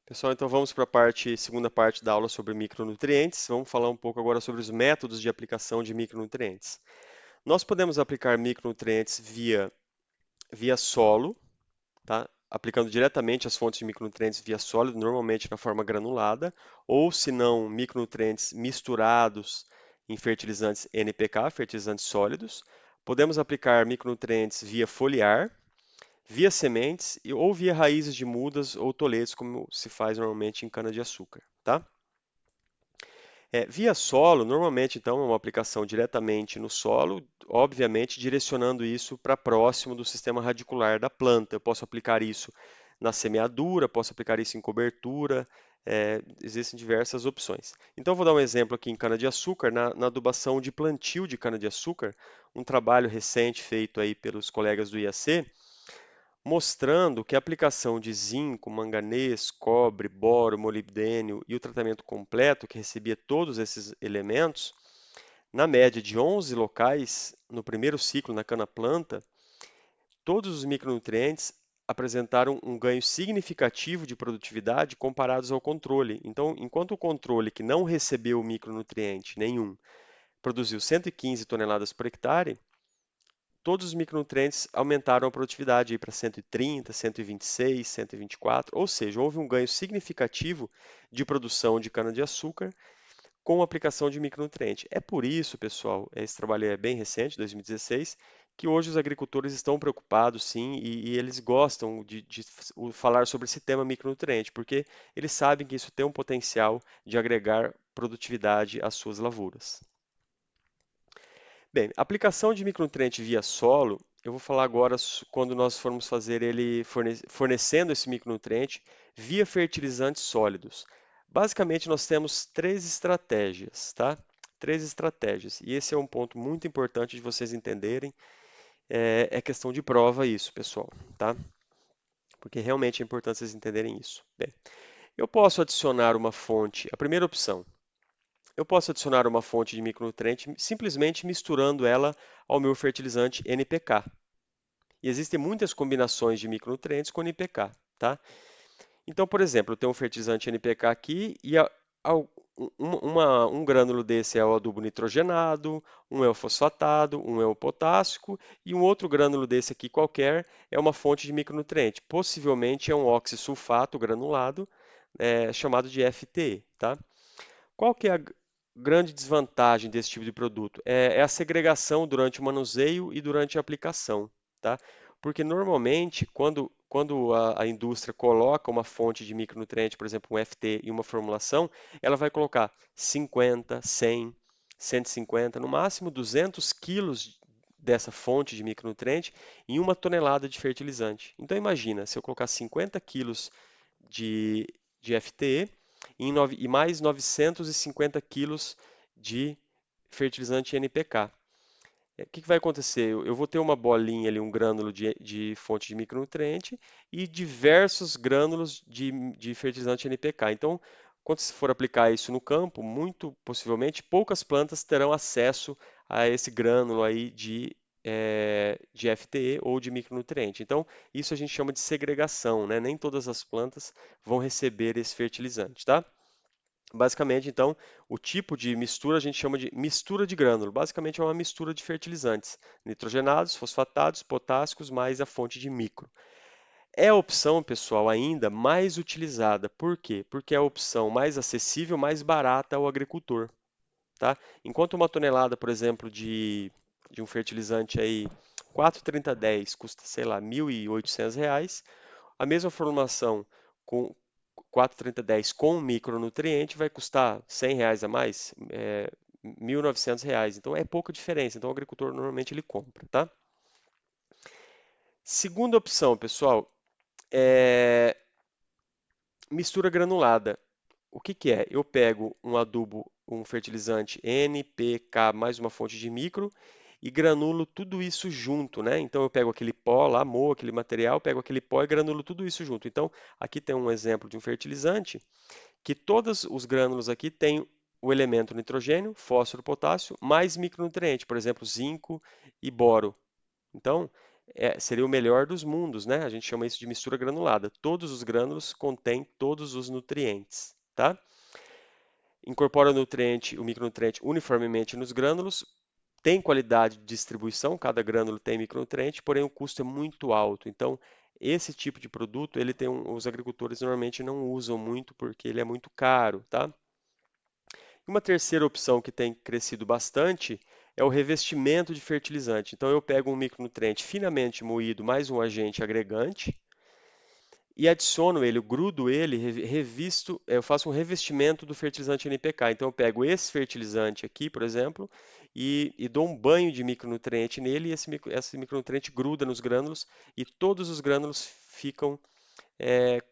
Pessoal, então vamos para a segunda parte da aula sobre micronutrientes. Vamos falar um pouco agora sobre os métodos de aplicação de micronutrientes. Nós podemos aplicar micronutrientes via solo, tá? Aplicando diretamente as fontes de micronutrientes via sólido, normalmente na forma granulada, ou se não, micronutrientes misturados em fertilizantes NPK, fertilizantes sólidos. Podemos aplicar micronutrientes via foliar, via sementes ou via raízes de mudas ou toledos, como se faz normalmente em cana-de-açúcar, tá? Via solo, normalmente então é uma aplicação diretamente no solo, obviamente direcionando isso para próximo do sistema radicular da planta. Eu posso aplicar isso na semeadura, posso aplicar isso em cobertura, existem diversas opções. Então vou dar um exemplo aqui em cana-de-açúcar, na adubação de plantio de cana-de-açúcar, um trabalho recente feito aí pelos colegas do IAC, mostrando que a aplicação de zinco, manganês, cobre, boro, molibdênio e o tratamento completo, que recebia todos esses elementos, na média de 11 locais, no primeiro ciclo na cana-planta, todos os micronutrientes apresentaram um ganho significativo de produtividade comparados ao controle. Então, enquanto o controle que não recebeu micronutriente nenhum produziu 115 toneladas por hectare, todos os micronutrientes aumentaram a produtividade para 130, 126, 124, ou seja, houve um ganho significativo de produção de cana-de-açúcar com a aplicação de micronutriente. É por isso, pessoal, esse trabalho é bem recente, 2016, que hoje os agricultores estão preocupados, sim, e eles gostam de falar sobre esse tema micronutriente, porque eles sabem que isso tem um potencial de agregar produtividade às suas lavouras. Bem, aplicação de micronutriente via solo, eu vou falar agora quando nós formos fazer ele fornecendo esse micronutriente via fertilizantes sólidos. Basicamente, nós temos três estratégias, tá? Três estratégias. E esse é um ponto muito importante de vocês entenderem. É questão de prova isso, pessoal, tá? Porque realmente é importante vocês entenderem isso. Bem, eu posso adicionar uma fonte, a primeira opção, eu posso adicionar uma fonte de micronutriente simplesmente misturando ela ao meu fertilizante NPK. E existem muitas combinações de micronutrientes com NPK, tá? Então, por exemplo, eu tenho um fertilizante NPK aqui e um grânulo desse é o adubo nitrogenado, um é o fosfatado, um é o potássico e um outro grânulo desse aqui qualquer é uma fonte de micronutriente. Possivelmente é um oxissulfato granulado, chamado de FTE, tá? Qual que é a grande desvantagem desse tipo de produto? É a segregação durante o manuseio e durante a aplicação, tá? Porque normalmente, quando a indústria coloca uma fonte de micronutriente, por exemplo, um FT em uma formulação, ela vai colocar 50, 100, 150, no máximo 200 quilos dessa fonte de micronutriente em uma tonelada de fertilizante. Então imagina, se eu colocar 50 quilos de FTE e mais 950 quilos de fertilizante NPK. O que vai acontecer? Eu vou ter uma bolinha ali, um grânulo de fonte de micronutriente e diversos grânulos de fertilizante NPK. Então, quando se for aplicar isso no campo, muito possivelmente poucas plantas terão acesso a esse grânulo aí de FTE ou de micronutriente. Então, isso a gente chama de segregação, né? Nem todas as plantas vão receber esse fertilizante, tá? Basicamente, então, o tipo de mistura a gente chama de mistura de grânulo. Basicamente, é uma mistura de fertilizantes nitrogenados, fosfatados, potássicos, mais a fonte de micro. É a opção, pessoal, ainda mais utilizada. Por quê? Porque é a opção mais acessível, mais barata ao agricultor, tá? Enquanto uma tonelada, por exemplo, de um fertilizante aí 4,3010 custa, sei lá, R$ 1.800, a mesma formulação com 4,3010 com micronutriente vai custar R$ 100 a mais, R$ 1.900. Então é pouca diferença. Então o agricultor normalmente ele compra, tá? Segunda opção, pessoal, é mistura granulada. O que que é? Eu pego um adubo, um fertilizante NPK mais uma fonte de micro e granulo tudo isso junto, né? Então eu pego aquele pó lá, moo aquele material, pego aquele pó e granulo tudo isso junto. Então aqui tem um exemplo de um fertilizante que todos os grânulos aqui têm o elemento nitrogênio, fósforo, potássio, mais micronutriente, por exemplo, zinco e boro. Então, seria o melhor dos mundos, né? A gente chama isso de mistura granulada. Todos os grânulos contêm todos os nutrientes, tá? Incorpora o micronutriente uniformemente nos grânulos, tem qualidade de distribuição, cada grânulo tem micronutriente, porém o custo é muito alto. Então, esse tipo de produto, os agricultores normalmente não usam muito porque ele é muito caro, tá? Uma terceira opção que tem crescido bastante é o revestimento de fertilizante. Então, eu pego um micronutriente finamente moído mais um agente agregante e adiciono ele, eu grudo ele, revisto, eu faço um revestimento do fertilizante NPK. Então eu pego esse fertilizante aqui, por exemplo, e dou um banho de micronutriente nele, e esse micronutriente gruda nos grânulos e todos os grânulos ficam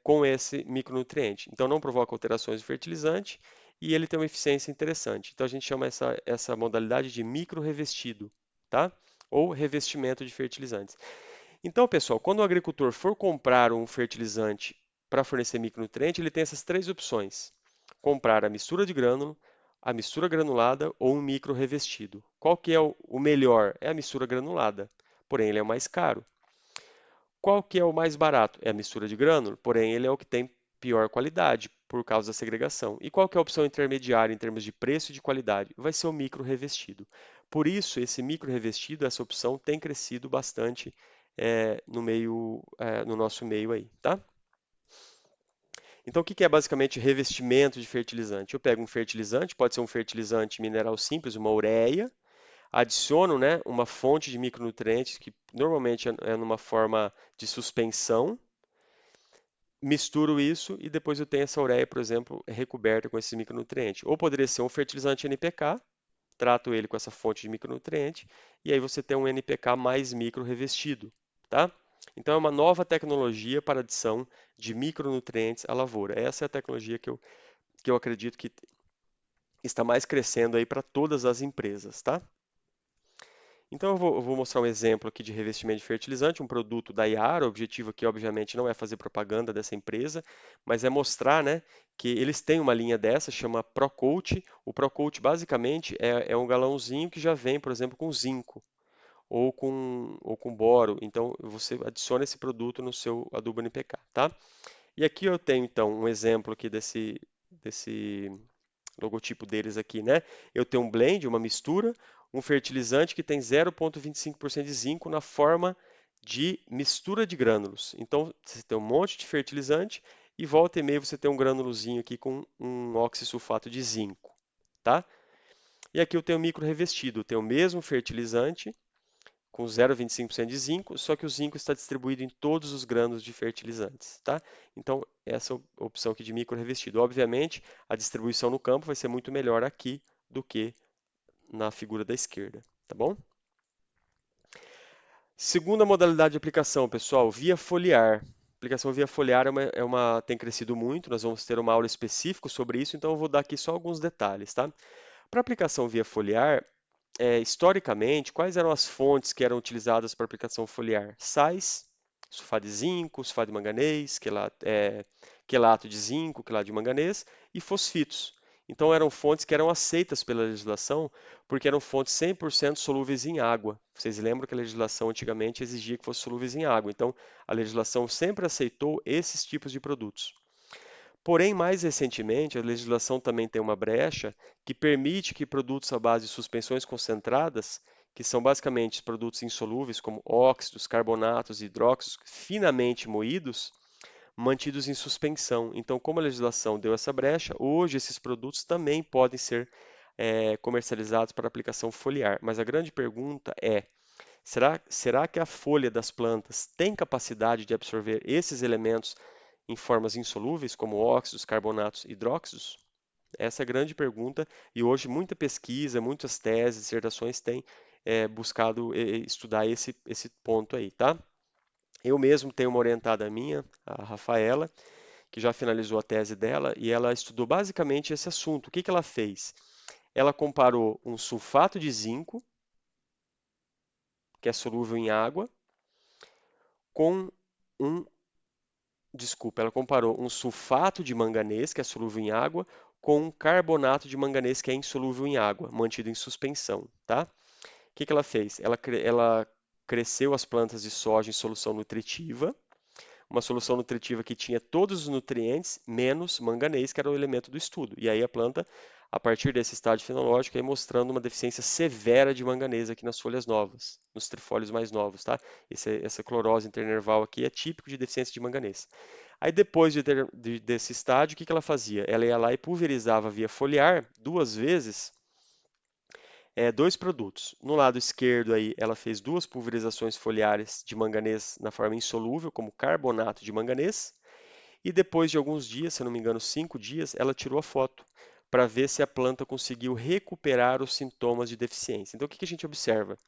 com esse micronutriente. Então não provoca alterações do fertilizante e ele tem uma eficiência interessante. Então a gente chama essa modalidade de micro-revestido, tá? Ou revestimento de fertilizantes. Então, pessoal, quando o agricultor for comprar um fertilizante para fornecer micronutriente, ele tem essas três opções: comprar a mistura de grânulo, a mistura granulada ou um micro revestido. Qual que é o melhor? É a mistura granulada, porém ele é o mais caro. Qual que é o mais barato? É a mistura de grânulo, porém ele é o que tem pior qualidade por causa da segregação. E qual que é a opção intermediária em termos de preço e de qualidade? Vai ser o micro revestido. Por isso, esse micro revestido, essa opção tem crescido bastante no nosso meio aí, tá? Então, o que que é basicamente revestimento de fertilizante? Eu pego um fertilizante, pode ser um fertilizante mineral simples, uma ureia, adiciono, né, uma fonte de micronutrientes que normalmente é numa forma de suspensão, misturo isso e depois eu tenho essa ureia, por exemplo, recoberta com esse micronutriente. Ou poderia ser um fertilizante NPK, trato ele com essa fonte de micronutriente e aí você tem um NPK mais micro revestido, tá? Então é uma nova tecnologia para adição de micronutrientes à lavoura. Essa é a tecnologia que eu acredito que está mais crescendo aí para todas as empresas, tá? Então eu vou mostrar um exemplo aqui de revestimento de fertilizante, um produto da Yara. O objetivo aqui, obviamente, não é fazer propaganda dessa empresa, mas é mostrar, né, que eles têm uma linha dessa, chama ProCoat. O ProCoat, basicamente, é um galãozinho que já vem, por exemplo, com zinco ou com boro. Então, você adiciona esse produto no seu adubo NPK, tá? E aqui eu tenho, então, um exemplo aqui desse logotipo deles aqui, né? Eu tenho um blend, uma mistura, um fertilizante que tem 0,25% de zinco na forma de mistura de grânulos. Então, você tem um monte de fertilizante e volta e meia você tem um grânulozinho aqui com um oxissulfato de zinco, tá? E aqui eu tenho micro revestido, eu tenho o mesmo fertilizante com 0,25% de zinco, só que o zinco está distribuído em todos os grãos de fertilizantes, tá? Então, essa é a opção aqui de micro revestido. Obviamente, a distribuição no campo vai ser muito melhor aqui do que na figura da esquerda, tá bom? Segunda modalidade de aplicação, pessoal, via foliar. A aplicação via foliar tem crescido muito, nós vamos ter uma aula específica sobre isso, então eu vou dar aqui só alguns detalhes, tá? Para aplicação via foliar, historicamente, quais eram as fontes que eram utilizadas para aplicação foliar? Sais, sulfato de zinco, sulfato de manganês, quelato de zinco, quelato de manganês e fosfitos. Então eram fontes que eram aceitas pela legislação porque eram fontes 100% solúveis em água. Vocês lembram que a legislação antigamente exigia que fossem solúveis em água. Então a legislação sempre aceitou esses tipos de produtos. Porém, mais recentemente, a legislação também tem uma brecha que permite que produtos à base de suspensões concentradas, que são basicamente produtos insolúveis como óxidos, carbonatos e hidróxidos finamente moídos, mantidos em suspensão. Então, como a legislação deu essa brecha, hoje esses produtos também podem ser comercializados para aplicação foliar. Mas a grande pergunta é: será que a folha das plantas tem capacidade de absorver esses elementos em formas insolúveis, como óxidos, carbonatos e hidróxidos? Essa é a grande pergunta, e hoje muita pesquisa, muitas teses, dissertações têm buscado estudar esse ponto aí, tá? Eu mesmo tenho uma orientada minha, a Rafaela, que já finalizou a tese dela, e ela estudou basicamente esse assunto. O que que ela fez? Ela comparou um sulfato de zinco, que é solúvel em água, com um desculpa, ela comparou um sulfato de manganês, que é solúvel em água, com um carbonato de manganês, que é insolúvel em água, mantido em suspensão, tá? O que que ela fez? Ela cresceu as plantas de soja em solução nutritiva, uma solução nutritiva que tinha todos os nutrientes, menos manganês, que era o elemento do estudo. E aí a planta, a partir desse estágio fenológico, aí mostrando uma deficiência severa de manganês aqui nas folhas novas, nos trifólios mais novos, tá? Essa clorose internerval aqui é típico de deficiência de manganês. Aí depois desse estágio, o que ela fazia? Ela ia lá e pulverizava via foliar 2 vezes dois produtos. No lado esquerdo aí, ela fez 2 pulverizações foliares de manganês na forma insolúvel, como carbonato de manganês, e depois de alguns dias, se eu não me engano, 5 dias, ela tirou a foto para ver se a planta conseguiu recuperar os sintomas de deficiência. Então, o que a gente observa?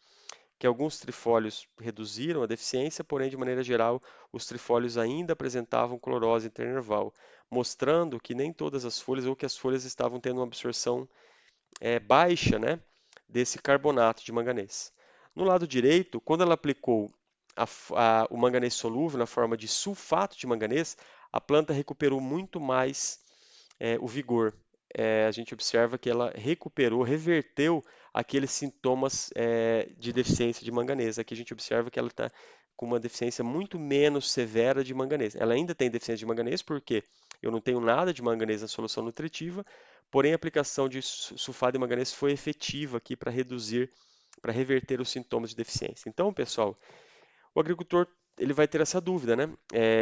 Que alguns trifólios reduziram a deficiência, porém, de maneira geral, os trifólios ainda apresentavam clorose internerval, mostrando que nem todas as folhas, ou que as folhas estavam tendo uma absorção baixa, né, desse carbonato de manganês. No lado direito, quando ela aplicou o manganês solúvel na forma de sulfato de manganês, a planta recuperou muito mais o vigor. A gente observa que ela recuperou, reverteu aqueles sintomas de deficiência de manganês. Aqui a gente observa que ela está com uma deficiência muito menos severa de manganês. Ela ainda tem deficiência de manganês porque eu não tenho nada de manganês na solução nutritiva, porém a aplicação de sulfato de manganês foi efetiva aqui para reduzir, para reverter os sintomas de deficiência. Então, pessoal, o agricultor ele vai ter essa dúvida, né?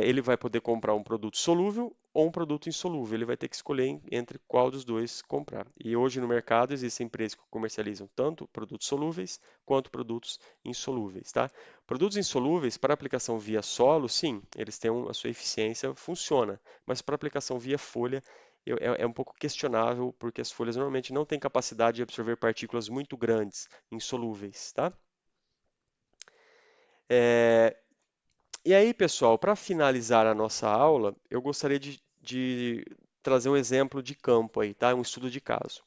Ele vai poder comprar um produto solúvel ou um produto insolúvel. Ele vai ter que escolher entre qual dos dois comprar. E hoje no mercado existem empresas que comercializam tanto produtos solúveis quanto produtos insolúveis, tá? Produtos insolúveis para aplicação via solo, sim, eles têm a sua eficiência, funciona. Mas para aplicação via folha é um pouco questionável, porque as folhas normalmente não têm capacidade de absorver partículas muito grandes, insolúveis, tá? É, E aí, pessoal, para finalizar a nossa aula, eu gostaria de trazer um exemplo de campo aí, tá? Um estudo de caso.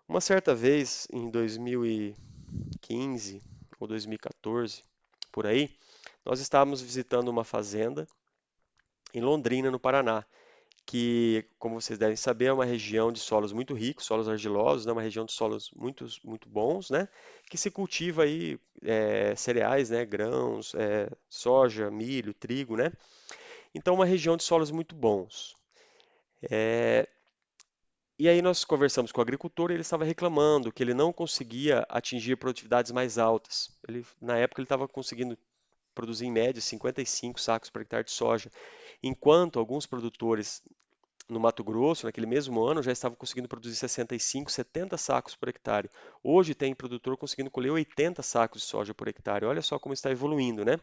Uma certa vez, em 2015 ou 2014, por aí, nós estávamos visitando uma fazenda em Londrina, no Paraná, que, como vocês devem saber, é uma região de solos muito ricos, solos argilosos, né? Uma região de solos muito, muito bons, né? Que se cultiva aí cereais, né? Grãos, soja, milho, trigo, né? Então, uma região de solos muito bons. E aí nós conversamos com o agricultor e ele estava reclamando que ele não conseguia atingir produtividades mais altas. Na época ele estava conseguindo produzir em média 55 sacos por hectare de soja, enquanto alguns produtores no Mato Grosso, naquele mesmo ano, já estavam conseguindo produzir 65, 70 sacos por hectare. Hoje tem produtor conseguindo colher 80 sacos de soja por hectare. Olha só como está evoluindo, né?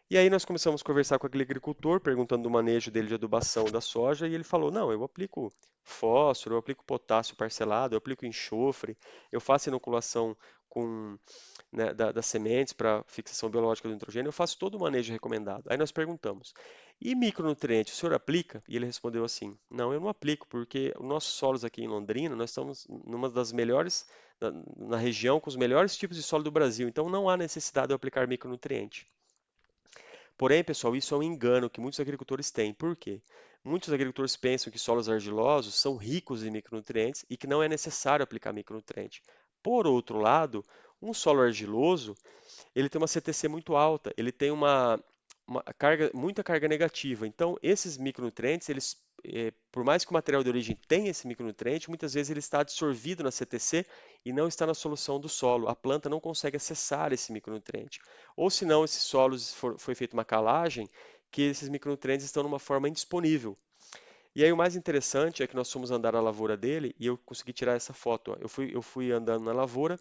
E aí nós começamos a conversar com aquele agricultor, perguntando do manejo dele de adubação da soja, e ele falou: não, eu aplico fósforo, eu aplico potássio parcelado, eu aplico enxofre, eu faço inoculação com, né, das sementes para fixação biológica do nitrogênio, eu faço todo o manejo recomendado. Aí nós perguntamos: e micronutriente, o senhor aplica? E ele respondeu assim: não, eu não aplico, porque os nossos solos aqui em Londrina, nós estamos numa das melhores, na região com os melhores tipos de solo do Brasil, então não há necessidade de eu aplicar micronutriente. Porém, pessoal, isso é um engano que muitos agricultores têm. Por quê? Muitos agricultores pensam que solos argilosos são ricos em micronutrientes e que não é necessário aplicar micronutriente. Por outro lado, um solo argiloso, ele tem uma CTC muito alta, ele tem muita carga negativa. Então, esses micronutrientes, por mais que o material de origem tenha esse micronutriente, muitas vezes ele está absorvido na CTC e não está na solução do solo. A planta não consegue acessar esse micronutriente. Ou se não, esses solos foi feita uma calagem, que esses micronutrientes estão numa forma indisponível. E aí o mais interessante é que nós fomos andar a lavoura dele e eu consegui tirar essa foto. Ó. Eu fui andando na lavoura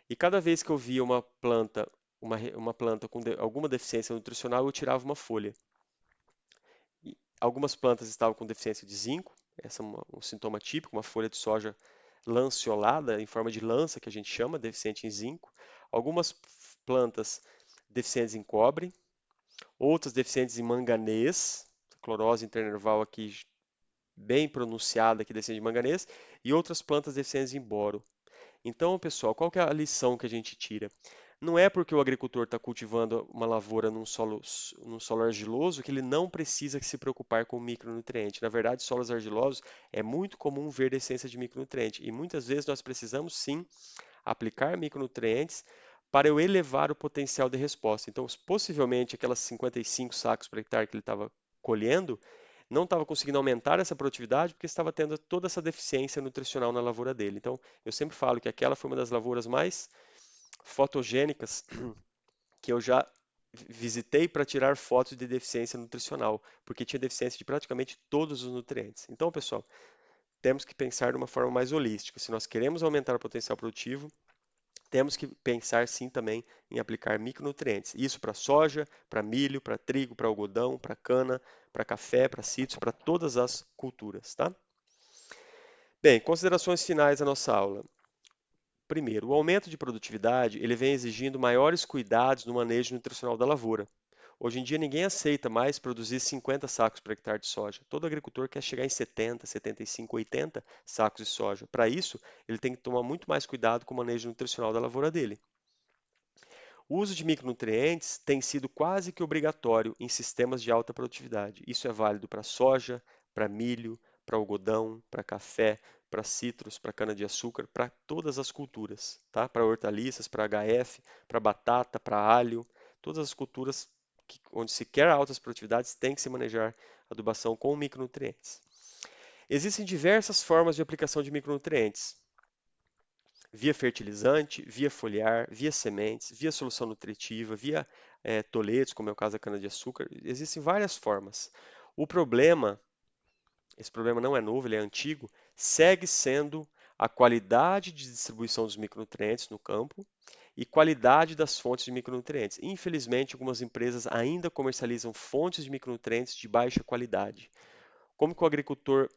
e cada vez que eu via uma planta, uma planta com alguma deficiência nutricional, eu tirava uma folha. E algumas plantas estavam com deficiência de zinco, esse é um sintoma típico, uma folha de soja lanceolada, em forma de lança, que a gente chama, deficiente em zinco. Algumas plantas deficientes em cobre, outras deficientes em manganês, clorose internerval aqui bem pronunciada aqui deficiente de manganês, e outras plantas deficientes em boro. Então, pessoal, qual que é a lição que a gente tira? Não é porque o agricultor está cultivando uma lavoura num solo argiloso que ele não precisa se preocupar com o micronutriente. Na verdade, solos argilosos é muito comum ver deficiência de micronutriente e muitas vezes nós precisamos sim aplicar micronutrientes para eu elevar o potencial de resposta. Então, possivelmente, aquelas 55 sacos por hectare que ele estava colhendo, não estava conseguindo aumentar essa produtividade porque estava tendo toda essa deficiência nutricional na lavoura dele. Então, eu sempre falo que aquela foi uma das lavouras mais fotogênicas que eu já visitei para tirar fotos de deficiência nutricional, porque tinha deficiência de praticamente todos os nutrientes. Então, pessoal, temos que pensar de uma forma mais holística. Se nós queremos aumentar o potencial produtivo, temos que pensar sim também em aplicar micronutrientes. Isso para soja, para milho, para trigo, para algodão, para cana, para café, para cítrus, para todas as culturas, tá? Bem, considerações finais da nossa aula. Primeiro, o aumento de produtividade, ele vem exigindo maiores cuidados no manejo nutricional da lavoura. Hoje em dia ninguém aceita mais produzir 50 sacos por hectare de soja. Todo agricultor quer chegar em 70, 75, 80 sacos de soja. Para isso, ele tem que tomar muito mais cuidado com o manejo nutricional da lavoura dele. O uso de micronutrientes tem sido quase que obrigatório em sistemas de alta produtividade. Isso é válido para soja, para milho, para algodão, para café, para citros, para cana-de-açúcar, para todas as culturas, tá? Para hortaliças, para HF, para batata, para alho, todas as culturas onde se quer altas produtividades tem que se manejar adubação com micronutrientes. Existem diversas formas de aplicação de micronutrientes via fertilizante, via foliar, via sementes, via solução nutritiva, via toletes, como é o caso da cana-de-açúcar. Existem várias formas. O problema, esse problema não é novo, ele é antigo, segue sendo a qualidade de distribuição dos micronutrientes no campo e qualidade das fontes de micronutrientes. Infelizmente, algumas empresas ainda comercializam fontes de micronutrientes de baixa qualidade. Como que o agricultor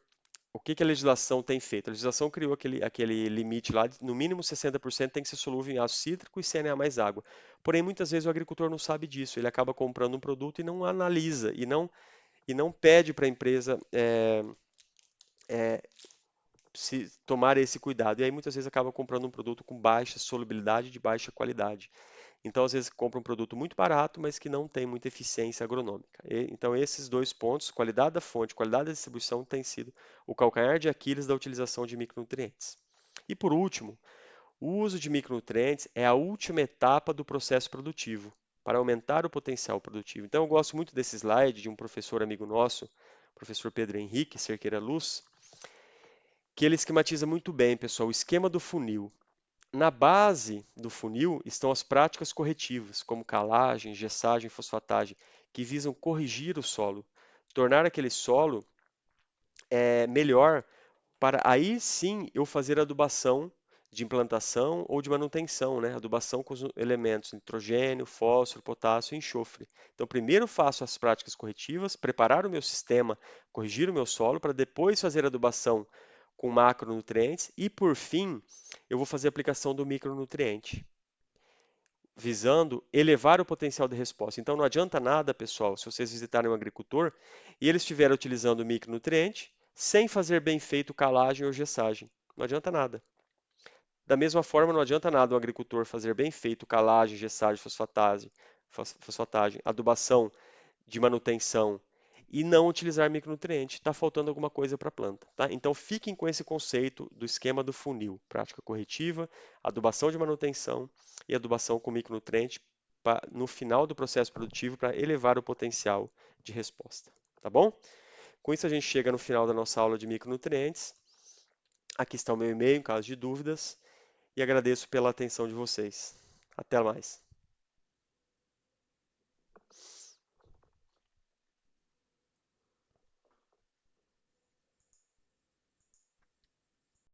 o que que a legislação tem feito? A legislação criou aquele limite lá, no mínimo 60% tem que ser solúvel em ácido cítrico e CNA mais água. Porém, muitas vezes o agricultor não sabe disso, ele acaba comprando um produto e não analisa, e não pede para a empresa se tomar esse cuidado. E aí muitas vezes acaba comprando um produto com baixa solubilidade, de baixa qualidade. Então, às vezes, compra um produto muito barato, mas que não tem muita eficiência agronômica. Então, esses dois pontos, qualidade da fonte, qualidade da distribuição, tem sido o calcanhar de Aquiles da utilização de micronutrientes. E por último, o uso de micronutrientes é a última etapa do processo produtivo, para aumentar o potencial produtivo. Então, eu gosto muito desse slide de um professor amigo nosso, professor Pedro Henrique Cerqueira Luz, que ele esquematiza muito bem, pessoal, o esquema do funil. Na base do funil estão as práticas corretivas, como calagem, gessagem, fosfatagem, que visam corrigir o solo, tornar aquele solo melhor para aí sim eu fazer adubação de implantação ou de manutenção, né? Adubação com os elementos nitrogênio, fósforo, potássio e enxofre. Então, primeiro faço as práticas corretivas, preparar o meu sistema, corrigir o meu solo, para depois fazer adubação com macronutrientes e, por fim, eu vou fazer a aplicação do micronutriente, visando elevar o potencial de resposta. Então, não adianta nada, pessoal, se vocês visitarem um agricultor e ele estiver utilizando micronutriente sem fazer bem feito calagem ou gessagem. Não adianta nada. Da mesma forma, não adianta nada o agricultor fazer bem feito calagem, gessagem, fosfatagem, adubação de manutenção e não utilizar micronutriente. Está faltando alguma coisa para a planta. Tá? Então, fiquem com esse conceito do esquema do funil. Prática corretiva, adubação de manutenção e adubação com micronutriente no final do processo produtivo para elevar o potencial de resposta. Tá bom? Com isso, a gente chega no final da nossa aula de micronutrientes. Aqui está o meu e-mail em caso de dúvidas e agradeço pela atenção de vocês. Até mais.